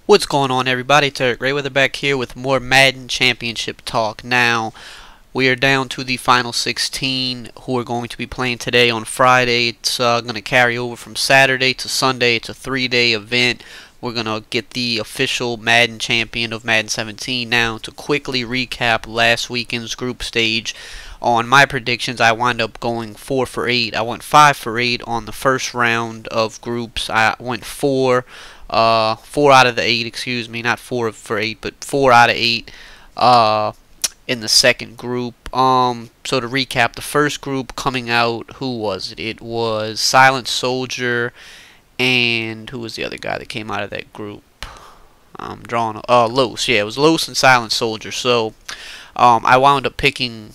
What's going on, everybody? It's EricRayweather back here with more Madden Championship talk. Now, we are down to the final 16 who are going to be playing today on Friday. It's going to carry over from Saturday to Sunday. It's a 3-day event. We're going to get the official Madden champion of Madden 17 now. To quickly recap last weekend's group stage, on my predictions, I wound up going 4 for 8. I went 5 for 8 on the first round of groups. I went 4 out of the 8, excuse me, not 4 for 8, but 4 out of 8 in the second group. So to recap, the first group coming out, who was it? It was Silent Soldier, and who was the other guy that came out of that group? I'm drawing Los. Yeah, it was Los and Silent Soldier. So I wound up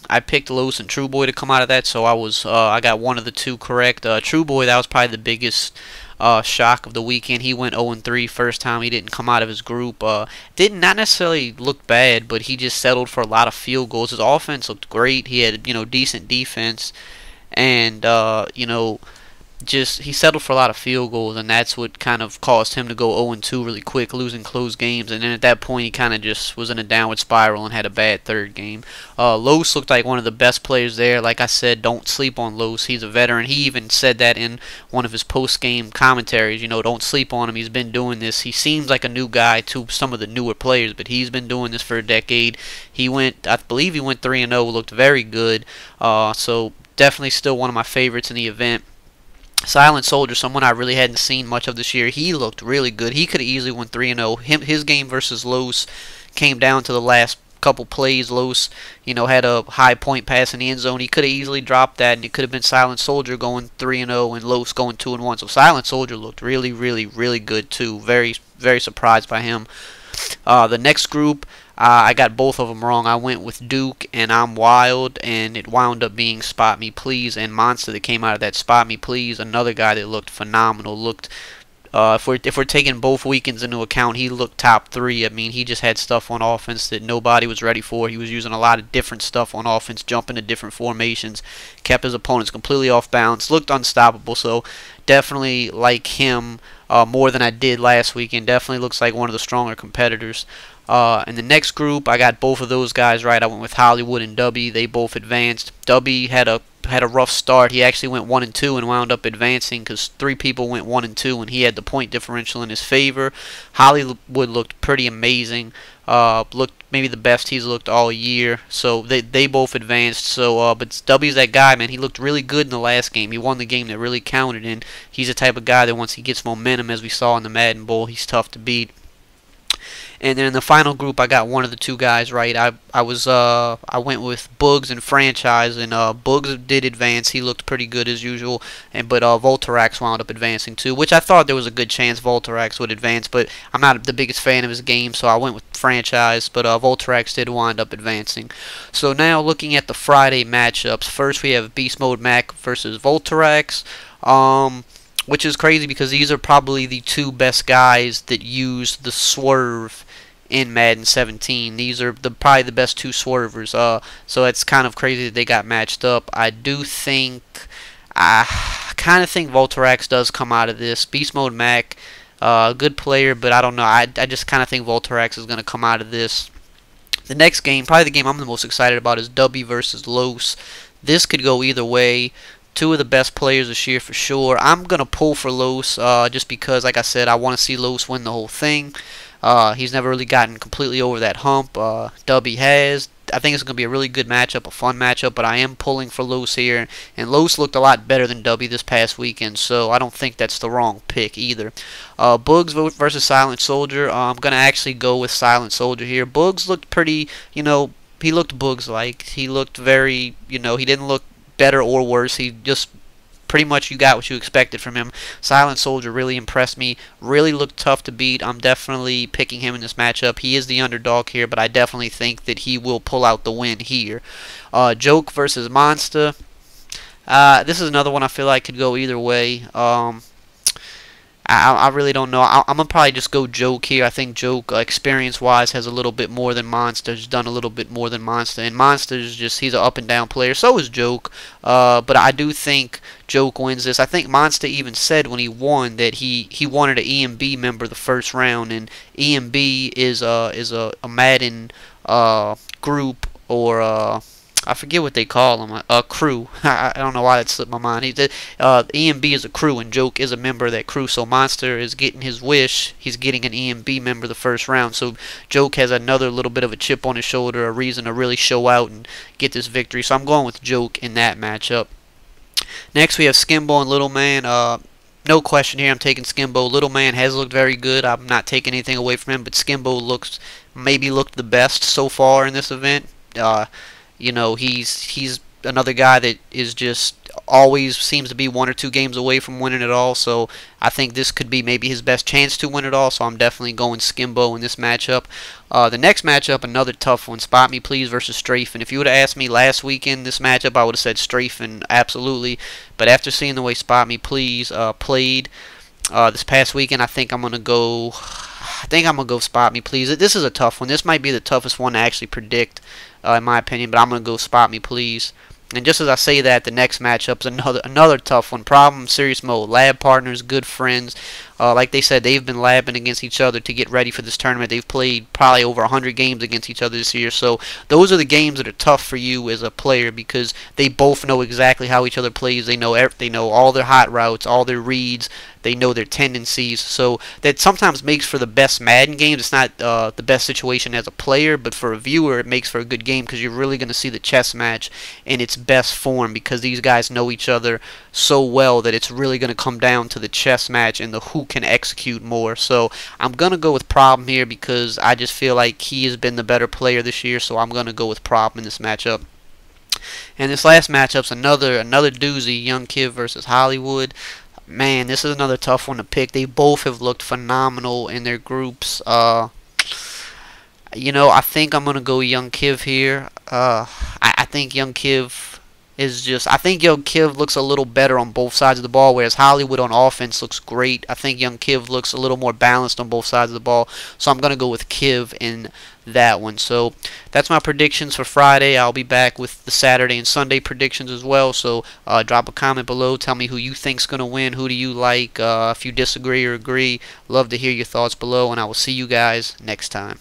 I picked Los and True Boy to come out of that, so I got one of the two correct. True Boy, that was probably the biggest shock of the weekend. He went 0-3 first time he didn't come out of his group. Did not necessarily look bad, but he just settled for a lot of field goals. His offense looked great. He had, decent defense, and he settled for a lot of field goals, and that's what kind of caused him to go 0-2 really quick, losing close games. And then at that point, he kind of just was in a downward spiral and had a bad third game. Los looked like one of the best players there. Like I said, don't sleep on Los. He's a veteran. He even said that in one of his post-game commentaries. Don't sleep on him. He's been doing this. He seems like a new guy to some of the newer players, but he's been doing this for a decade. I believe he went 3-0, looked very good. So definitely still one of my favorites in the event. Silent Soldier, someone I really hadn't seen much of this year. He looked really good. He could have easily won 3-0. His game versus Los came down to the last couple plays. Los, had a high point pass in the end zone. He could have easily dropped that, and it could have been Silent Soldier going 3-0 and Los going 2-1. So Silent Soldier looked really, really, really good too. Very, very surprised by him. The next group, I got both of them wrong. I went with Duke and I'm Wild, and it wound up being Spot Me Please and Monster that came out of that. Spot Me Please, another guy that looked phenomenal. If we're taking both weekends into account, he looked top 3. I mean, he just had stuff on offense that nobody was ready for. He was using a lot of different stuff on offense, jumping to different formations, kept his opponents completely off balance, looked unstoppable. So definitely like him more than I did last weekend. Definitely looks like one of the stronger competitors. In the next group, I got both of those guys right. I went with Hollywood and Dubby. They both advanced. Dubby had a rough start. He actually went 1-2 and wound up advancing because 3 people went 1-2, and he had the point differential in his favor. Hollywood looked pretty amazing. Looked maybe the best he's looked all year. So they both advanced. So but Dubby's that guy, man. He looked really good in the last game. He won the game that really counted, and he's the type of guy that once he gets momentum, as we saw in the Madden Bowl, he's tough to beat. And then in the final group, I got one of the two guys right. I went with Bugs and Franchise, and Bugs did advance. He looked pretty good as usual, but Voltarax wound up advancing too, which I thought there was a good chance Voltarax would advance, but I'm not the biggest fan of his game, so I went with Franchise, but Voltarax did wind up advancing. So now looking at the Friday matchups, first we have Beast Mode Mac versus Voltarax. Which is crazy because these are probably the two best guys that use the swerve in Madden 17. These are probably the best two swervers. So it's kind of crazy that they got matched up. I kind of think Voltarax does come out of this. Beast Mode Mac, good player, but I don't know. I just kind of think Voltarax is going to come out of this. The next game, probably the game I'm the most excited about, is Dubby versus Los. This could go either way. Two of the best players this year for sure. I'm going to pull for Los just because, like I said, I want to see Los win the whole thing. He's never really gotten completely over that hump. Dubby has. I think it's going to be a really good matchup, a fun matchup, but I am pulling for Los here. And Los looked a lot better than Dubby this past weekend, so I don't think that's the wrong pick either. Bugs versus Silent Soldier. I'm going to actually go with Silent Soldier here. Bugs looked pretty, he looked Bugs-like. He looked very, he didn't look better or worse. He just pretty much, you got what you expected from him. Silent Soldier really impressed me. Really looked tough to beat. I'm definitely picking him in this matchup. He is the underdog here, but I definitely think that he will pull out the win here. Joke versus Monster. This is another one I feel like could go either way. I really don't know. I'm gonna probably just go Joke here. I think Joke, experience-wise, has a little bit more than Monster. He's done a little bit more than Monster, and Monster's just, he's an up-and-down player. So is Joke, but I do think Joke wins this. I think Monster even said when he won that he wanted an EMB member the first round, and EMB is a Madden group, or I forget what they call them, a crew. I don't know why that slipped my mind. EMB is a crew, and Joke is a member of that crew. So Monster is getting his wish. He's getting an EMB member the first round. So Joke has another little bit of a chip on his shoulder, a reason to really show out and get this victory. So I'm going with Joke in that matchup. Next we have Skimbo and Little Man. No question here, I'm taking Skimbo. Little Man has looked very good. I'm not taking anything away from him, but Skimbo maybe looked the best so far in this event. You know, he's another guy that is just always seems to be 1 or 2 games away from winning it all. So I think this could be maybe his best chance to win it all. So I'm definitely going Skimbo in this matchup. The next matchup, another tough one, Spot Me Please versus Strafen. If you would have asked me last weekend this matchup, I would have said Strafen, absolutely. But after seeing the way Spot Me Please played this past weekend, I think I'm gonna go. Spot Me Please. This is a tough one. This might be the toughest one to actually predict, in my opinion. But I'm gonna go Spot Me Please. And just as I say that, the next matchup's another tough one. Problem, Serious Mode, lab partners, good friends. Like they said, they've been labbing against each other to get ready for this tournament. They've played probably over 100 games against each other this year. So those are the games that are tough for you as a player, because they both know exactly how each other plays. They know all their hot routes, all their reads. They know their tendencies. So that sometimes makes for the best Madden games. It's not the best situation as a player, but for a viewer, it makes for a good game, because you're really going to see the chess match in its best form, because these guys know each other so well that it's really going to come down to the chess match and the who can execute more. So I'm going to go with Problem here, because I just feel like he has been the better player this year. So I'm going to go with Problem in this matchup. And this last matchup's another doozy, Young Kid versus Hollywood. Man, this is another tough one to pick. They both have looked phenomenal in their groups. You know, I think I'm gonna go Young Kiv here. I think Young Kiv I think Young Kiv looks a little better on both sides of the ball, whereas Hollywood on offense looks great. I think Young Kiv looks a little more balanced on both sides of the ball, so I'm gonna go with Kiv in that one. So that's my predictions for Friday. I'll be back with the Saturday and Sunday predictions as well. So drop a comment below. Tell me who you think's gonna win. Who do you like? If you disagree or agree, love to hear your thoughts below, and I will see you guys next time.